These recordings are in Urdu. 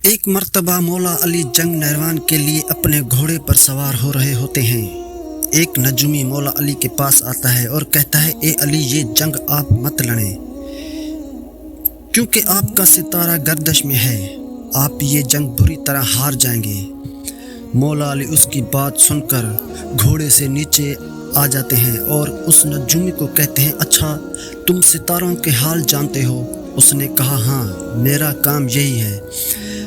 ایک مرتبہ مولا علی جنگ نہروان کے لیے اپنے گھوڑے پر سوار ہو رہے ہوتے ہیں۔ ایک نجومی مولا علی کے پاس آتا ہے اور کہتا ہے، اے علی، یہ جنگ آپ مت لڑیں کیونکہ آپ کا ستارہ گردش میں ہے، آپ یہ جنگ بری طرح ہار جائیں گے۔ مولا علی اس کی بات سن کر گھوڑے سے نیچے آ جاتے ہیں اور اس نجومی کو کہتے ہیں، اچھا تم ستاروں کے حال جانتے ہو؟ اس نے کہا، ہاں، میرا کام یہی ہے،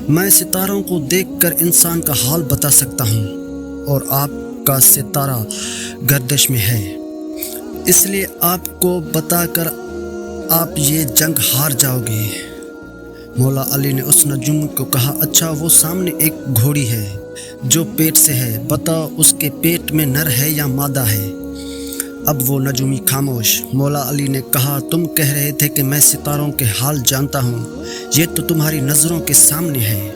میں ستاروں کو دیکھ کر انسان کا حال بتا سکتا ہوں، اور آپ کا ستارہ گردش میں ہے، اس لیے آپ کو بتا کر آپ یہ جنگ ہار جاؤ گے۔ مولا علی نے اس نجوم کو کہا، اچھا وہ سامنے ایک گھوڑی ہے جو پیٹ سے ہے، بتاؤ اس کے پیٹ میں نر ہے یا مادہ ہے؟ اب وہ نجومی خاموش۔ مولا علی نے کہا، تم کہہ رہے تھے کہ میں ستاروں کے حال جانتا ہوں، یہ تو تمہاری نظروں کے سامنے ہے،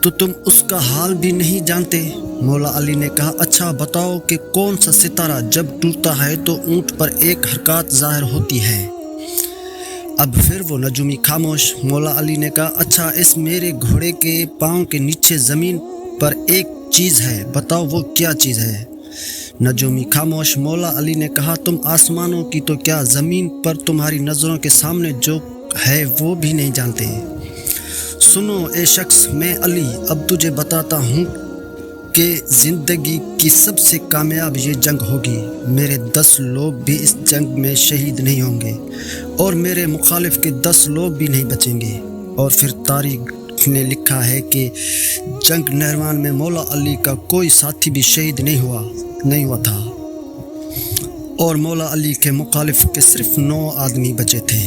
تو تم اس کا حال بھی نہیں جانتے؟ مولا علی نے کہا، اچھا بتاؤ کہ کون سا ستارہ جب ٹوٹتا ہے تو اونٹ پر ایک حرکات ظاہر ہوتی ہے؟ اب پھر وہ نجومی خاموش۔ مولا علی نے کہا، اچھا اس میرے گھوڑے کے پاؤں کے نیچے زمین پر ایک چیز ہے، بتاؤ وہ کیا چیز ہے؟ نجومی خاموش۔ مولا علی نے کہا، تم آسمانوں کی تو کیا، زمین پر تمہاری نظروں کے سامنے جو ہے وہ بھی نہیں جانتے؟ سنو اے شخص، میں علی اب تجھے بتاتا ہوں کہ زندگی کی سب سے کامیاب یہ جنگ ہوگی، میرے 10 لوگ بھی اس جنگ میں شہید نہیں ہوں گے، اور میرے مخالف کے 10 لوگ بھی نہیں بچیں گے۔ اور پھر تاریخ نے لکھا ہے کہ جنگ نہروان میں مولا علی کا کوئی ساتھی بھی شہید نہیں ہوا تھا، اور مولا علی کے مخالف کے صرف 9 آدمی بچے تھے۔